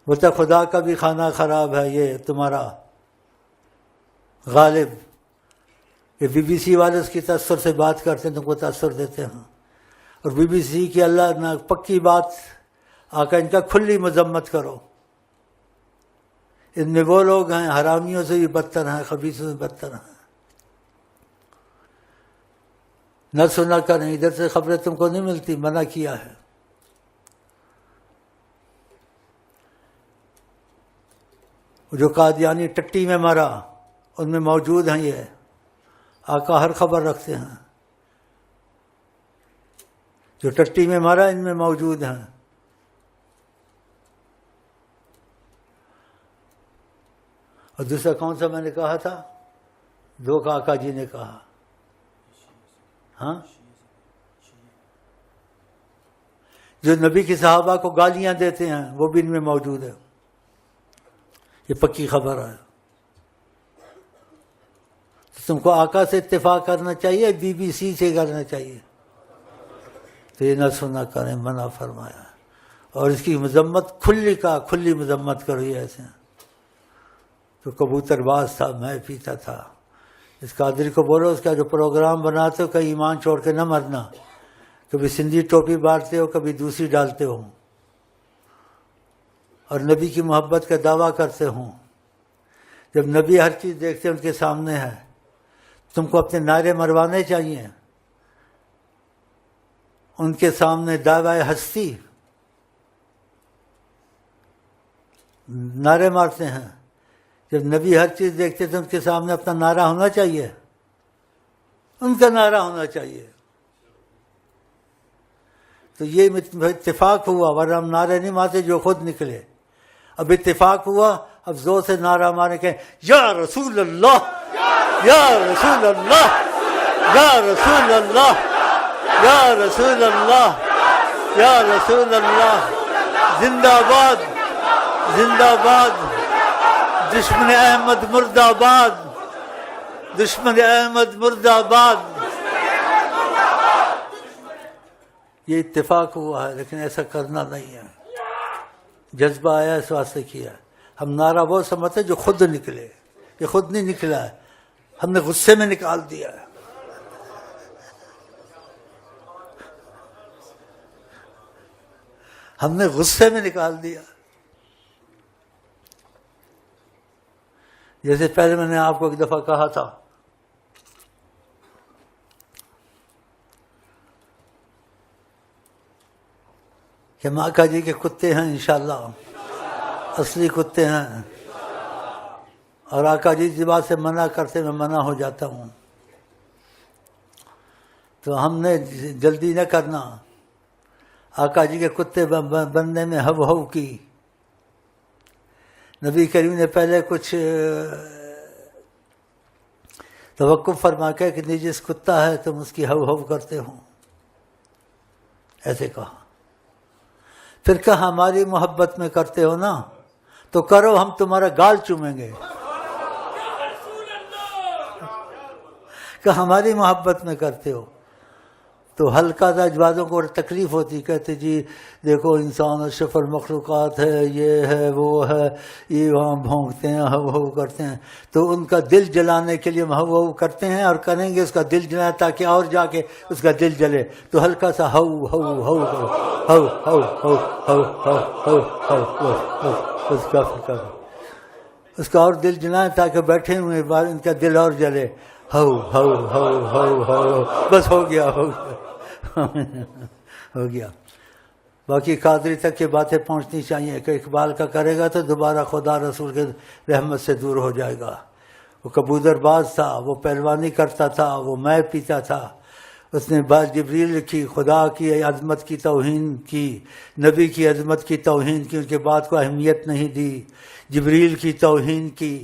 بولتا خدا کا بھی کھانا خراب ہے، یہ تمہارا غالب، یہ بی بی سی والے اس کی تاثر سے بات کرتے ہیں، تم کو تاثر دیتے ہیں، اور بی بی سی کی اللہ نہ پکی بات آقا ان کا کھلی مذمت کرو، ان میں وہ لوگ ہیں حرامیوں سے بھی بدتر ہیں، خبیثوں سے بدتر ہیں۔ نہ سنا کریں، ادھر سے خبریں تم کو نہیں ملتی، منع کیا ہے۔ جو قادیانی ٹٹی میں مرا ان میں موجود ہیں، یہ آقا ہر خبر رکھتے ہیں، جو ٹٹی میں مرا ان میں موجود ہیں۔ اور دوسرا کون سا میں نے کہا تھا؟ دو کا آقا جی نے کہا، ہاں، جو نبی کے صحابہ کو گالیاں دیتے ہیں وہ بھی ان میں موجود ہے، یہ پکی خبر ہے۔ تم کو آقا سے اتفاق کرنا چاہیے، بی بی سی سے کرنا چاہیے، تو یہ نہ سنا کریں، منع فرمایا، اور اس کی مذمت کھلی مذمت کرو۔ یہ ایسے تو کبوتر باز تھا، میں پیتا تھا، اس قادری کو بولو اس کا جو پروگرام بناتے ہو کہیں ایمان چھوڑ کے نہ مرنا، کبھی سندھی ٹوپی بانٹتے ہو، کبھی دوسری ڈالتے ہو، اور نبی کی محبت کا دعویٰ کرتے ہوں۔ جب نبی ہر چیز دیکھتے ان کے سامنے ہے، تم کو اپنے نعرے مروانے چاہیے، ان کے سامنے دعویٰ ہستی نعرے مارتے ہیں۔ جب نبی ہر چیز دیکھتے تھے ان کے سامنے اپنا نعرہ ہونا چاہیے، ان کا نعرہ ہونا چاہیے۔ تو یہ اتفاق ہوا، ورنہ ہم نعرے نہیں مارتے جو خود نکلے۔ اب اتفاق ہوا، اب زور سے نعرہ مارے کہ یا رسول اللہ، یا رسول اللہ، یا رسول اللہ، یا رسول اللہ، یا رسول اللہ، زندہ باد، زندہ باد، دشمن احمد مرد آباد، دشمن احمد مرد آباد۔ یہ اتفاق ہوا ہے، لیکن ایسا کرنا نہیں ہے، جذبہ آیا اس واسطے کیا۔ ہم نعرہ وہ سمجھتے جو خود نکلے، یہ خود نہیں نکلا ہے، ہم نے غصے میں نکال دیا ہے۔ ہم نے غصے میں نکال دیا۔ جیسے پہلے میں نے آپ کو ایک دفعہ کہا تھا کہ ماکا جی کے کتے ہیں انشاءاللہ، اصلی کتے ہیں، اور آقا جی کی بات سے منع کرتے میں منع ہو جاتا ہوں، تو ہم نے جلدی نہ کرنا۔ آقا جی کے کتے بننے میں ہو ہو کی۔ نبی کریم نے پہلے کچھ توقف فرما کے کہ نجس کتا ہے تم اس کی ہو ہو کرتے ہو، ایسے کہا۔ پھر کہا ہماری محبت میں کرتے ہو نا تو کرو، ہم تمہارا گال چومیں گے۔ کہ ہماری محبت میں کرتے ہو تو ہلکا سا بعضوں کو تکلیف ہوتی، کہتے جی دیکھو انسان اشرف المخلوقات ہے، یہ ہے وہ ہے، یہ وہاں بھونکتے ہیں، ہو ہو کرتے ہیں، تو ان کا دل جلانے کے لیے ہم ہو ہو کرتے ہیں اور کریں گے اس کا دل جلائیں تاکہ اور جا کے اس کا دل جلے، تو ہلکا سا ہو ہو ہو ہو ہو ہو ہو ہو ہو اس کا اور دل جلائیں تاکہ بیٹھے ہوئے ان کا دل اور جلے، ہو ہو ہو ہو ہو، بس ہو گیا ہو گیا ہو گیا۔ باقی قادری تک یہ باتیں پہنچنی چاہیے کہ اقبال کا کرے گا تو دوبارہ خدا رسول کے رحمت سے دور ہو جائے گا۔ وہ کبوتر باز تھا، وہ پہلوانی کرتا تھا، وہ میں پیتا تھا، اس نے بات جبریل لکھی، خدا کی عظمت کی توہین کی، نبی کی عظمت کی توہین کی، ان کے بات کو اہمیت نہیں دی، جبریل کی توہین کی،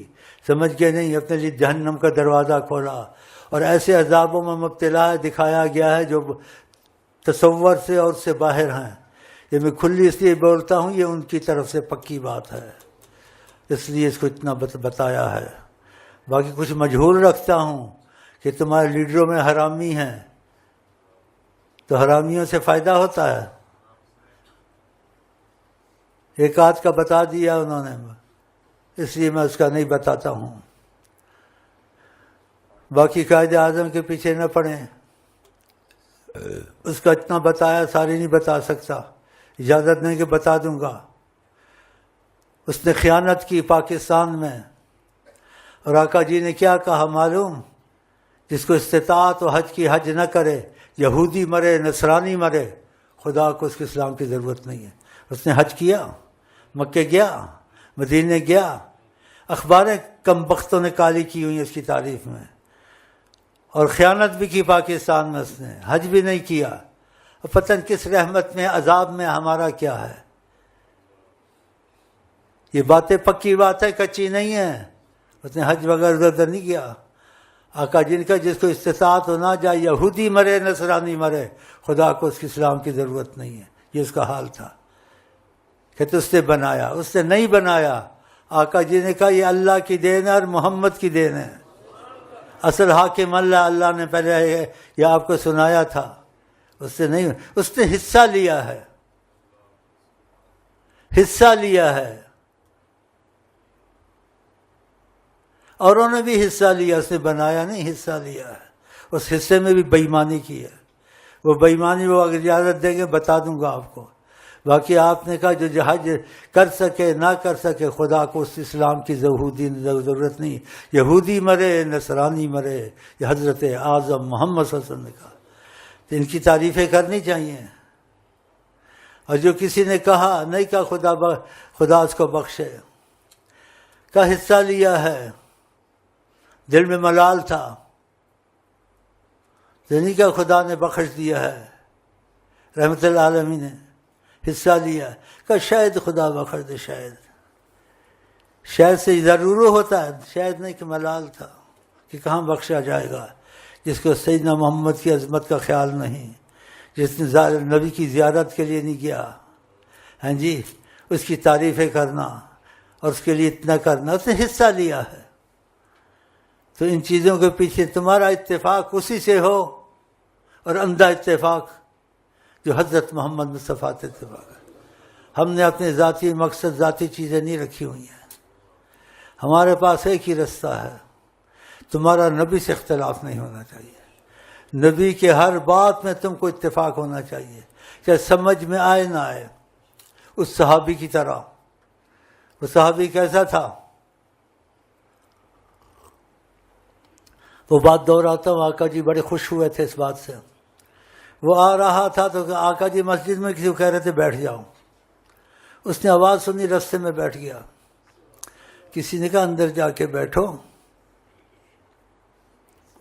سمجھ کے نہیں، اپنے لیے جہنم کا دروازہ کھولا، اور ایسے عذابوں میں مبتلا دکھایا گیا ہے جو تصور سے اور سے باہر ہیں۔ یہ میں کھلی اس لیے بولتا ہوں، یہ ان کی طرف سے پکی بات ہے، اس لیے اس کو اتنا بتایا ہے۔ باقی کچھ مجہول رکھتا ہوں کہ تمہارے لیڈروں میں حرامی ہیں، تو حرامیوں سے فائدہ ہوتا ہے، ایک آدھ کا بتا دیا انہوں نے، اس لیے میں اس کا نہیں بتاتا ہوں۔ باقی قائد اعظم کے پیچھے نہ پڑیں، اس کا اتنا بتایا ساری نہیں بتا سکتا، اجازت نہیں کہ بتا دوں گا۔ اس نے خیانت کی پاکستان میں، اور آقا جی نے کیا کہا معلوم؟ جس کو استطاعت و حج کی حج نہ کرے، یہودی مرے نصرانی مرے، خدا کو اس کے اسلام کی ضرورت نہیں ہے۔ اس نے حج کیا، مکے گیا، مدینے گیا، اخباریں کم بختوں نے کالی کی ہوئی ہیں اس کی تعریف میں، اور خیانت بھی کی پاکستان میں، اس نے حج بھی نہیں کیا۔ اور پتہ نہیں کس رحمت میں عذاب میں ہمارا کیا ہے۔ یہ باتیں پکی بات ہے، کچی نہیں ہے۔ اس نے حج وغیرہ ادھر نہیں کیا۔ آقا جن کا جس کو استطاعت ہو نہ جائے، یہودی مرے نصرانی مرے، خدا کو اس کی اسلام کی ضرورت نہیں ہے۔ یہ اس کا حال تھا کہ تو اس نے بنایا، اس نے نہیں بنایا۔ آقا جی نے کہا یہ اللہ کی دین ہے اور محمد کی دین ہے، اصل حاکم اللہ نے پہلے یہ آپ کو سنایا تھا۔ اس نے نہیں، اس نے حصہ لیا ہے، حصہ لیا ہے، اوروں نے بھی حصہ لیا، اس نے بنایا نہیں، حصہ لیا ہے۔ اس حصے میں بھی بے ایمانی کی ہے۔ وہ بے ایمانی وہ اگر اجازت دیں گے بتا دوں گا آپ کو۔ باقی آپ نے کہا جو حج کر سکے نہ کر سکے، خدا کو اس اسلام کی ضرورت نہیں۔ یہودی مرے نصرانی مرے، یہ حضرت اعظم محمد صلی اللہ علیہ وسلم نے کہا، تو ان کی تعریفیں کرنی چاہیے۔ اور جو کسی نے کہا نہیں کہا خدا اس کو بخشے، کا حصہ لیا ہے، دل میں ملال تھا، نہیں کہ خدا نے بخش دیا ہے، رحمت اللہ عالمین نے حصہ لیا، کہ شاید خدا بخش دے، شاید سے ضرور ہوتا ہے، شاید نہیں کہ ملال تھا کہ کہاں بخشا جائے گا۔ جس کو سیدنا محمد کی عظمت کا خیال نہیں، جس نے نبی کی زیارت کے لیے نہیں گیا، ہاں جی، اس کی تعریفیں کرنا اور اس کے لیے اتنا کرنا، اس نے حصہ لیا ہے۔ تو ان چیزوں کے پیچھے تمہارا اتفاق اسی سے ہو، اور اندھا اتفاق جو حضرت محمد مصطفیٰ اتفاق ہے۔ ہم نے اپنے ذاتی مقصد، ذاتی چیزیں نہیں رکھی ہوئی ہیں۔ ہمارے پاس ایک ہی رستہ ہے، تمہارا نبی سے اختلاف نہیں ہونا چاہیے، نبی کے ہر بات میں تم کو اتفاق ہونا چاہیے، چاہے سمجھ میں آئے نہ آئے۔ اس صحابی کی طرح، وہ صحابی کیسا تھا؟ وہ بات دہراتا ہوں، آقا جی بڑے خوش ہوئے تھے اس بات سے۔ وہ آ رہا تھا تو آقا جی مسجد میں کسی کو کہہ رہے تھے بیٹھ جاؤ، اس نے آواز سنی، رستے میں بیٹھ گیا۔ کسی نے کہا اندر جا کے بیٹھو،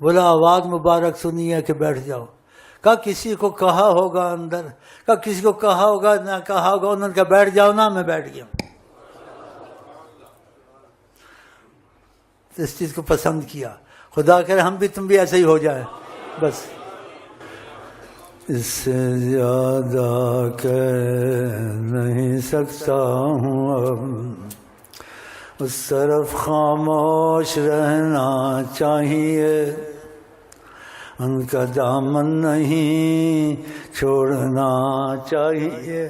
بولا آواز مبارک سنی ہے کہ بیٹھ جاؤ۔ کہا کسی کو کہا ہوگا اندر، کہا کسی کو کہا ہوگا نہ کہا ہوگا، انہوں نے کہا بیٹھ جاؤ نا، میں بیٹھ گیا۔ اس چیز کو پسند کیا۔ خدا کرے ہم بھی تم بھی ایسے ہی ہو جائیں بس۔ اس سے زیادہ کہہ نہیں سکتا ہوں اب، اس طرف خاموش رہنا چاہیے، ان کا دامن نہیں چھوڑنا چاہیے۔